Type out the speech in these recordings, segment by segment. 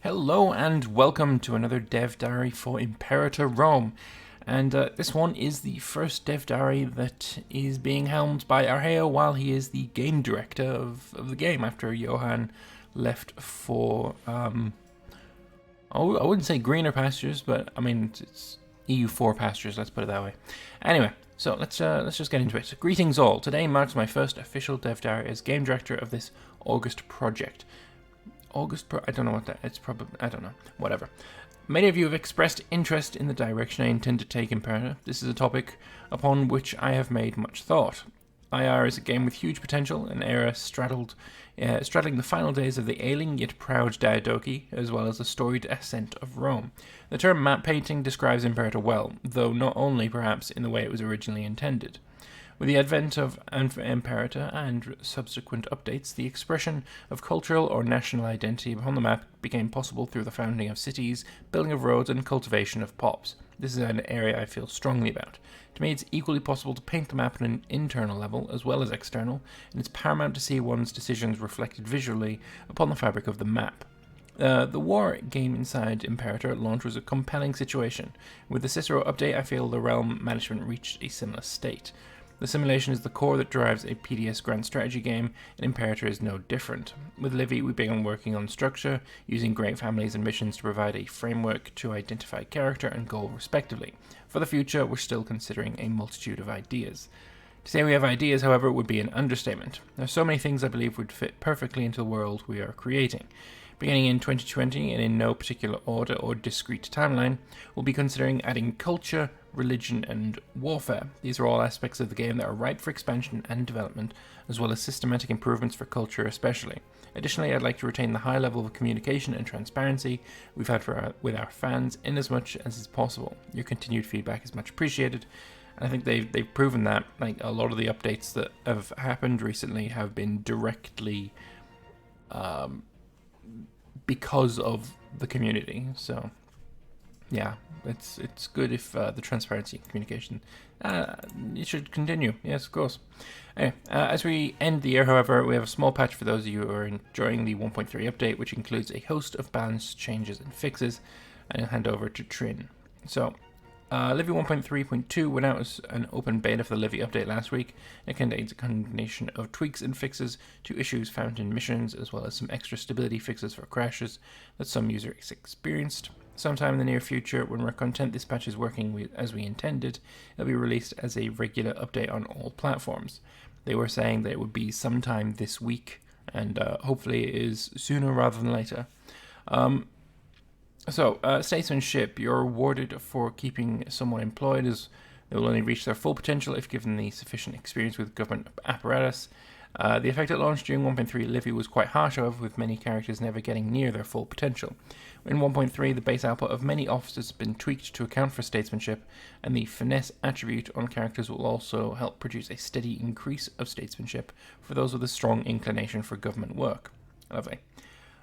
Hello and welcome to another dev diary for Imperator Rome. And this one is the first dev diary that is being helmed by Arheo while he is the game director of the game after Johan left for, I wouldn't say greener pastures, but I mean, it's EU4 pastures, let's put it that way. Anyway, so let's just get into it. Greetings all. Today marks my first official dev diary as game director of this August project. I don't know what that, it's probably, I don't know, whatever. Many of you have expressed interest in the direction I intend to take Imperator. This is a topic upon which I have made much thought. IR is a game with huge potential, an era straddling the final days of the ailing yet proud Diadochi, as well as the storied ascent of Rome. The term map painting describes Imperator well, though not only perhaps in the way it was originally intended. With the advent of Imperator and subsequent updates, the expression of cultural or national identity upon the map became possible through the founding of cities, building of roads, and cultivation of pops. This is an area I feel strongly about. To me, it's equally possible to paint the map at an internal level as well as external, and it's paramount to see one's decisions reflected visually upon the fabric of the map. The war game inside Imperator at launch was a compelling situation. With the Cicero update, I feel the realm management reached a similar state. The simulation is the core that drives a PDS grand strategy game, and Imperator is no different. With Livy, we began working on structure, using great families and missions to provide a framework to identify character and goal respectively. For the future, we're still considering a multitude of ideas. To say we have ideas, however, would be an understatement. There are so many things I believe would fit perfectly into the world we are creating. Beginning in 2020, and in no particular order or discrete timeline, we'll be considering adding culture, religion, and warfare. These are all aspects of the game that are ripe for expansion and development, as well as systematic improvements for culture especially. Additionally, I'd like to retain the high level of communication and transparency we've had with our fans in as much as is possible. Your continued feedback is much appreciated, and I think they've proven that. Like, a lot of the updates that have happened recently have been directly because of the community. So yeah, it's good if the transparency and communication it should continue. Yes, of course. Anyway, as we end the year, however, we have a small patch for those of you who are enjoying the 1.3 update, which includes a host of balance changes and fixes, and I'll hand over to Trin. So Livy 1.3.2 went out as an open beta for the Livy update last week. It contains a combination of tweaks and fixes to issues found in missions, as well as some extra stability fixes for crashes that some users experienced. Sometime in the near future, when we're content this patch is working as we intended, it'll be released as a regular update on all platforms. They were saying that it would be sometime this week, and hopefully it is sooner rather than later. So, statesmanship, you're rewarded for keeping someone employed as they will only reach their full potential if given the sufficient experience with government apparatus. The effect at launch during 1.3 Livy was quite harsh, however, with many characters never getting near their full potential. In 1.3, the base output of many officers has been tweaked to account for statesmanship, and the finesse attribute on characters will also help produce a steady increase of statesmanship for those with a strong inclination for government work. Lovely.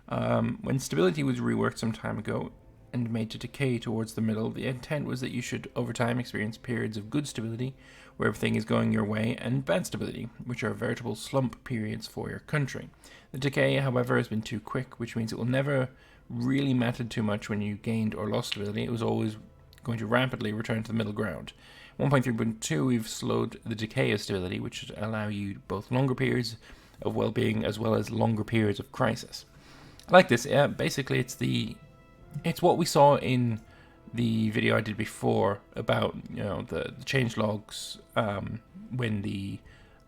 When stability was reworked some time ago and made to decay towards the middle, the intent was that you should over time experience periods of good stability, where everything is going your way, and bad stability, which are veritable slump periods for your country. The decay, however, has been too quick, which means it will never really matter too much when you gained or lost stability. It was always going to rapidly return to the middle ground. 1.3.2, we've slowed the decay of stability, which should allow you both longer periods of well-being as well as longer periods of crisis. I like this. Yeah, basically it's what we saw in the video I did before about, you know, the change logs when the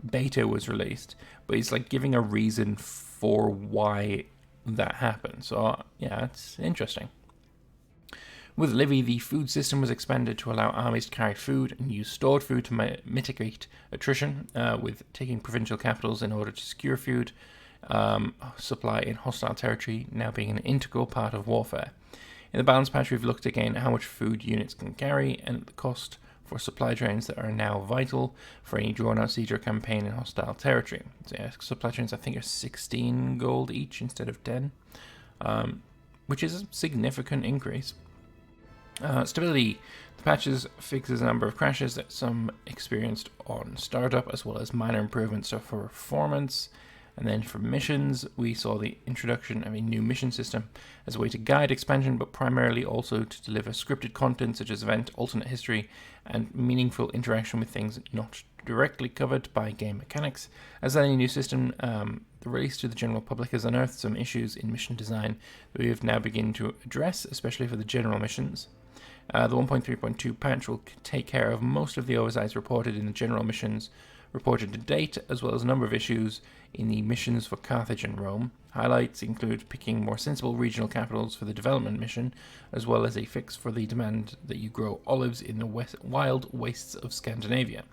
beta was released, but it's like giving a reason for why that happened. So yeah, it's interesting. With Livy, the food system was expanded to allow armies to carry food and use stored food to mitigate attrition, with taking provincial capitals in order to secure food supply in hostile territory now being an integral part of warfare. In the balance patch, we've looked again at how much food units can carry and the cost for supply trains that are now vital for any drawn-out siege or campaign in hostile territory. So yeah, supply trains I think are 16 gold each instead of 10, which is a significant increase. Stability. The patches fixes a number of crashes that some experienced on startup, as well as minor improvements for performance. And then for missions, we saw the introduction of a new mission system as a way to guide expansion, but primarily also to deliver scripted content such as event, alternate history, and meaningful interaction with things not directly covered by game mechanics. As any new system, the release to the general public has unearthed some issues in mission design that we have now begun to address, especially for the general missions. The 1.3.2 patch will take care of most of the oversights reported in the general missions reported to date, as well as a number of issues in the missions for Carthage and Rome. Highlights include picking more sensible regional capitals for the development mission, as well as a fix for the demand that you grow olives in the wild wastes of Scandinavia.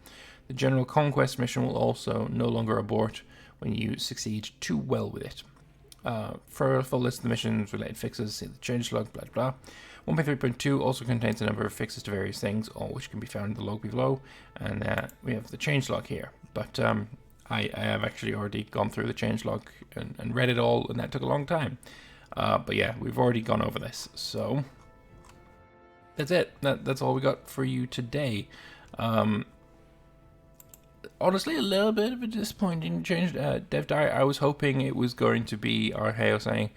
The general conquest mission will also no longer abort when you succeed too well with it. For a full list of the missions related fixes, see the changelog, blah blah. 1.3.2 also contains a number of fixes to various things, all which can be found in the log below, and we have the changelog here. But I have actually already gone through the changelog and read it all, and that took a long time. But yeah, we've already gone over this, so that's it. That's all we got for you today. Honestly, a little bit of a disappointing change. Dev Diary, I was hoping it was going to be Arheo saying,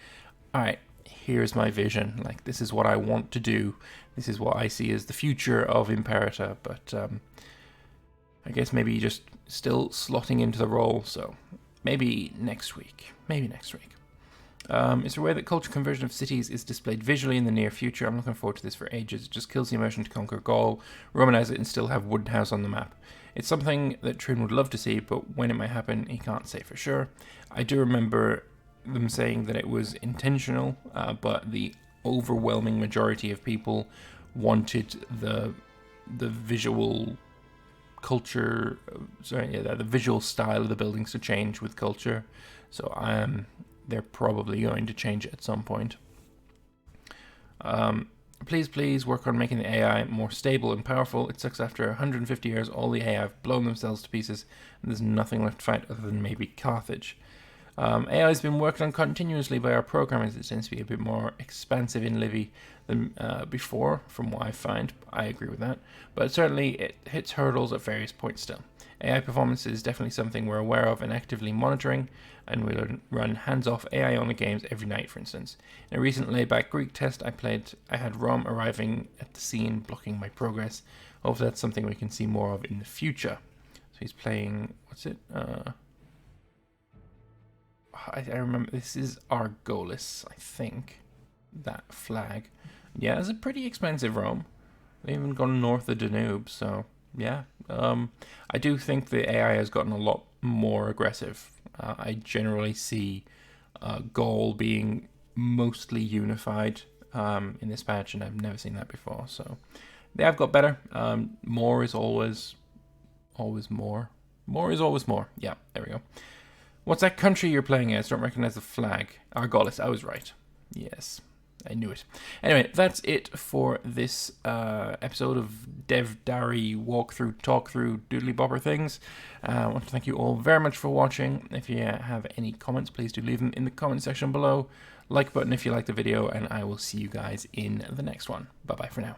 alright, here's my vision. Like, this is what I want to do. This is what I see as the future of Imperator. But I guess maybe just still slotting into the role. So maybe next week. Maybe next week. Is there a way that culture conversion of cities is displayed visually in the near future? I'm looking forward to this for ages. It just kills the immersion to conquer Gaul, Romanize it, and still have Wooden House on the map. It's something that Trin would love to see, but when it might happen, he can't say for sure. I do remember them saying that it was intentional, but the overwhelming majority of people wanted the visual culture, the visual style of the buildings to change with culture. So they're probably going to change it at some point. Please work on making the AI more stable and powerful. It sucks after 150 years, all the AI have blown themselves to pieces, and there's nothing left to fight other than maybe Carthage. AI has been worked on continuously by our programmers. It tends to be a bit more expansive in Livy than before, from what I find. I agree with that. But certainly it hits hurdles at various points still. AI performance is definitely something we're aware of and actively monitoring, and we'll run hands-off AI-only games every night, for instance. In a recent laid-back Greek test I had Rom arriving at the scene, blocking my progress. Hopefully that's something we can see more of in the future. So he's playing, what's it? I remember, this is Argolis, I think, that flag. Yeah, it's a pretty expensive Rome. They even gone north of Danube, so yeah. I do think the AI has gotten a lot more aggressive. I generally see Gaul being mostly unified in this patch, and I've never seen that before, so they have got better. More is always more. More is always more. Yeah, there we go. What's that country you're playing as? Don't recognize the flag. Argolis, I was right. Yes, I knew it. Anyway, that's it for this episode of Dev Diary walkthrough, talkthrough, doodly bopper things. I want to thank you all very much for watching. If you have any comments, please do leave them in the comment section below. Like button if you like the video, and I will see you guys in the next one. Bye-bye for now.